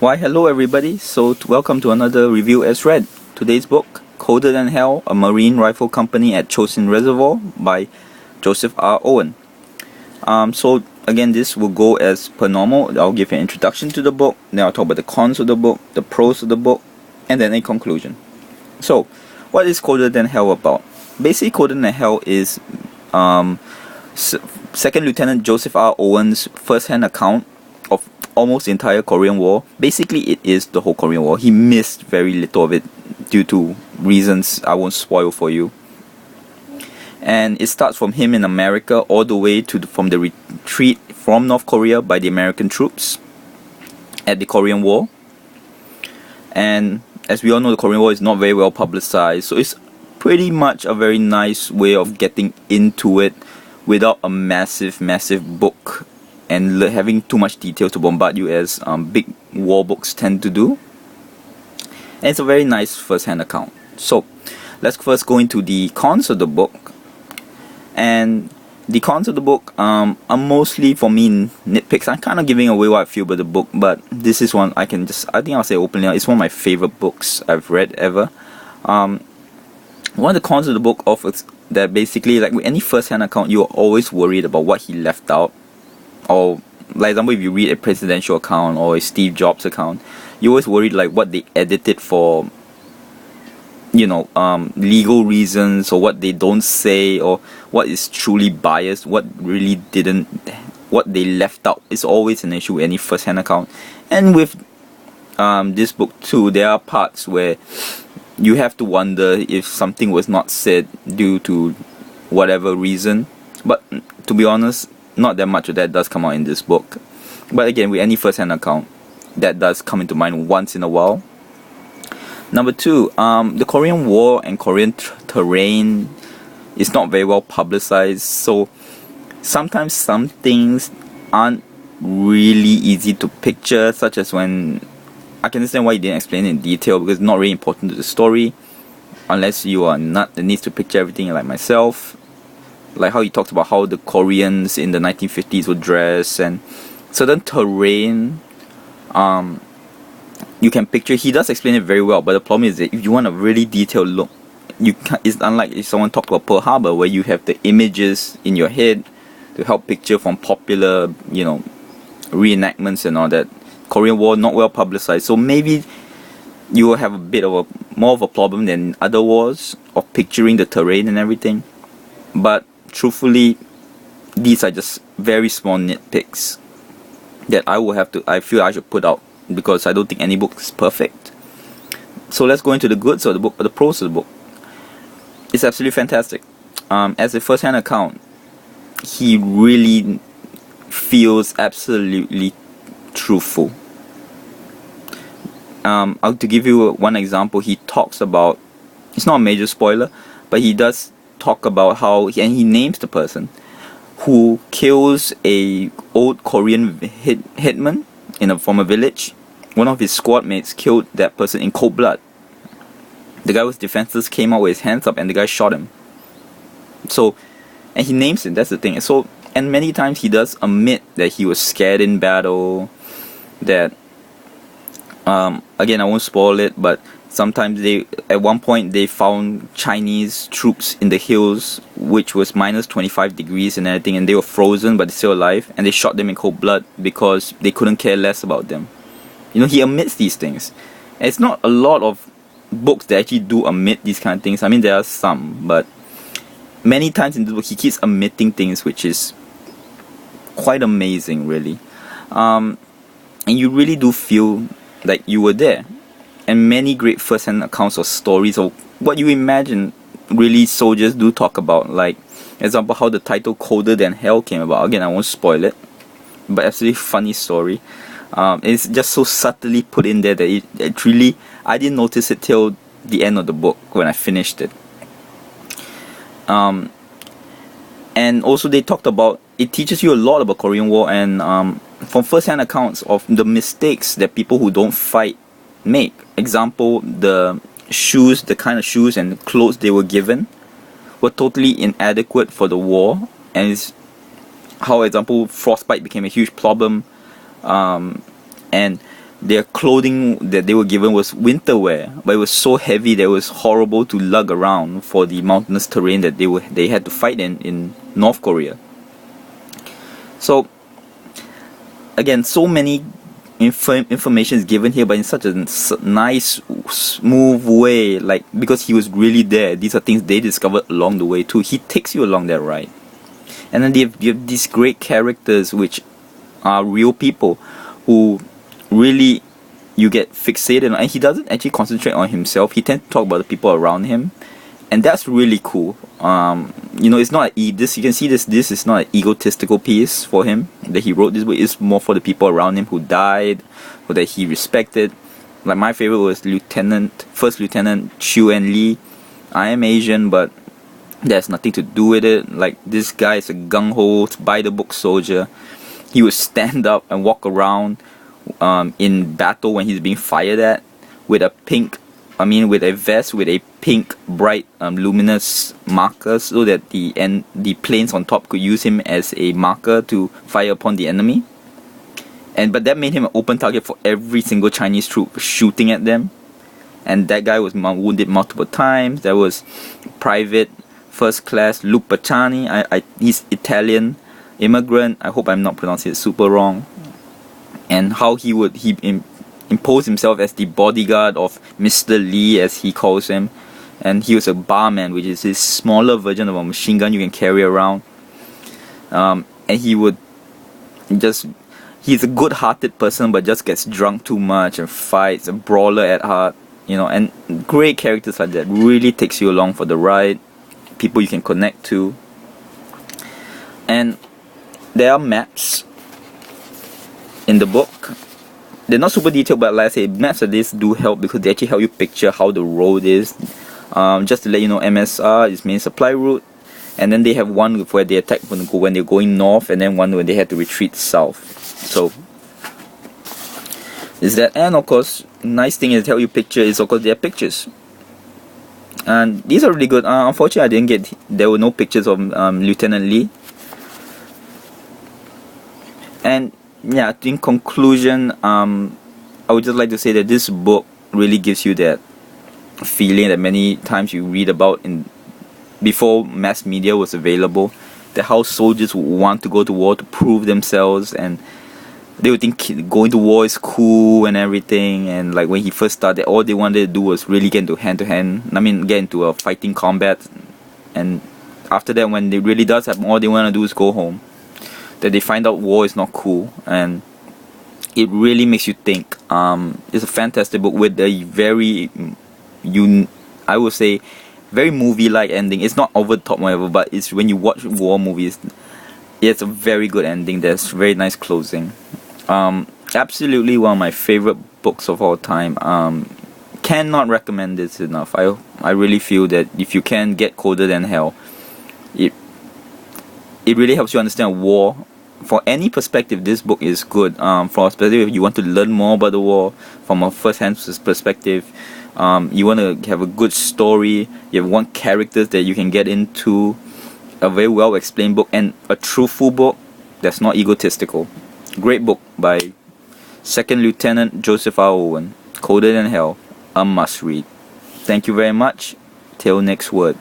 Why hello everybody, welcome to another review as read. Today's book, Colder Than Hell, a Marine Rifle Company at Chosin Reservoir by Joesph R. Owen. So again, this will go as per normal. I'll give an introduction to the book, then I'll talk about the cons of the book, the pros of the book, and then a conclusion. So, what is Colder Than Hell about? Basically, Colder Than Hell is Second Lieutenant Joesph R. Owen's first-hand account of almost the entire Korean War. Basically, it is the whole Korean War. He missed very little of it due to reasons I won't spoil for you. And it starts from him in America all the way to from the retreat from North Korea by the American troops at the Korean War. And as we all know, the Korean War is not very well publicized, so it's pretty much a very nice way of getting into it without a massive book and having too much detail to bombard you as big war books tend to do. And it's a very nice first-hand account. So let's first go into the cons of the book. And the cons of the book are mostly, for me, nitpicks. I'm kind of giving away what I feel about the book, but this is one I think I'll say openly, it's one of my favorite books I've read ever. One of the cons of the book offers that basically, like with any first-hand account, you're always worried about what he left out. Or, like example, if you read a presidential account or a Steve Jobs account, you're always worried like what they edited for, legal reasons, or what they don't say, or what is truly biased, what they left out. It's always an issue with any first-hand account. And with this book too, there are parts where you have to wonder if something was not said due to whatever reason. But to be honest, not that much of that does come out in this book. But again, with any first-hand account, that does come into mind once in a while. Number two, the Korean War and Korean terrain is not very well publicized, so sometimes some things aren't really easy to picture, such as when I can understand why you didn't explain it in detail, because it's not really important to the story, unless you are not that needs to picture everything like myself. Like how he talks about how the Koreans in the 1950s would dress, and certain terrain you can picture. He does explain it very well, but the problem is that if you want a really detailed look, it's unlike if someone talked about Pearl Harbor, where you have the images in your head to help picture from popular, reenactments and all that. Korean War not well publicized, so maybe you will have a bit of more of a problem than other wars of picturing the terrain and everything. But truthfully, these are just very small nitpicks that I feel I should put out, because I don't think any book is perfect. So let's go into the goods of the book, or the pros of the book. It's absolutely fantastic. As a first-hand account, he really feels absolutely truthful. To give you one example, he talks about, it's not a major spoiler, but he does talk about how, and he names the person who kills a old Korean hitman from a village. One of his squad mates killed that person in cold blood. The guy was defenseless, came out with his hands up, and the guy shot him. So, and he names it, that's the thing. So, and many times he does admit that he was scared in battle, that again, I won't spoil it, but sometimes at one point they found Chinese troops in the hills, which was minus 25 degrees and everything, and they were frozen but they're still alive, and they shot them in cold blood because they couldn't care less about them. He admits these things. And it's not a lot of books that actually do admit these kind of things. I mean, there are some, but many times in the book he keeps admitting things, which is quite amazing, really. And you really do feel like you were there. And many great first-hand accounts or stories of what you imagine really soldiers do talk about. Like, example, how the title Colder Than Hell came about. Again, I won't spoil it, but absolutely funny story. It's just so subtly put in there that it really, I didn't notice it till the end of the book when I finished it. And also they talked about, it teaches you a lot about Korean War, and from first-hand accounts of the mistakes that people who don't fight make. Example, the kind of shoes and clothes they were given were totally inadequate for the war, and it's how, example, frostbite became a huge problem, and their clothing that they were given was winter wear, but it was so heavy that it was horrible to lug around for the mountainous terrain that they had to fight in North Korea. So again, so many information is given here, but in such a nice, smooth way, like, because he was really there. These are things they discovered along the way too. He takes you along that ride, and then you have these great characters which are real people who really you get fixated on, and he doesn't actually concentrate on himself. He tends to talk about the people around him, and that's really cool. It's not this, you can see this is not an egotistical piece for him that he wrote this book. It's more for the people around him who died or that he respected. Like, my favorite was First Lieutenant Chu and Lee. I am Asian, but there's nothing to do with it. Like, this guy is a gung-ho, by the book soldier. He would stand up and walk around in battle when he's being fired at with a vest with a pink, bright, luminous marker, so that the planes on top could use him as a marker to fire upon the enemy. But that made him an open target for every single Chinese troop shooting at them. And that guy was wounded multiple times. There was Private First Class Luke Pacciani. He's Italian immigrant. I hope I'm not pronouncing it super wrong. And how he impose himself as the bodyguard of Mr. Lee, as he calls him. And he was a barman, which is his smaller version of a machine gun you can carry around. And he would he's a good-hearted person, but just gets drunk too much and fights, a brawler at heart, and great characters like that really takes you along for the ride. People you can connect to. And there are maps in the book. They're not super detailed, but like I say, maps like this do help because they actually help you picture how the road is. Just to let you know, MSR is main supply route, and then they have one where they attack when they're going north, and then one when they have to retreat south. So is that, and of course, nice thing is to help you picture is of course their pictures, and these are really good. Unfortunately, there were no pictures of Lieutenant Lee. And yeah, in conclusion, I would just like to say that this book really gives you that feeling that many times you read about before mass media was available, that how soldiers would want to go to war to prove themselves, and they would think going to war is cool and everything. And like when he first started, all they wanted to do was really get into hand-to-hand, get into a fighting combat. And after that, when it really does happen, all they want to do is go home. That they find out war is not cool, and it really makes you think. It's a fantastic book with a very, I would say, very movie-like ending. It's not over the top, whatever, but it's when you watch war movies, it's a very good ending. There's very nice closing. Absolutely one of my favorite books of all time. Cannot recommend this enough. I really feel that if you can get Colder Than Hell, it really helps you understand war. For any perspective, this book is good. From a perspective, if you want to learn more about the war, from a first-hand perspective, you want to have a good story, you want characters that you can get into, a very well-explained book, and a truthful book that's not egotistical. Great book by Second Lieutenant Joesph R. Owen. Colder Than Hell, a must-read. Thank you very much. Till next word.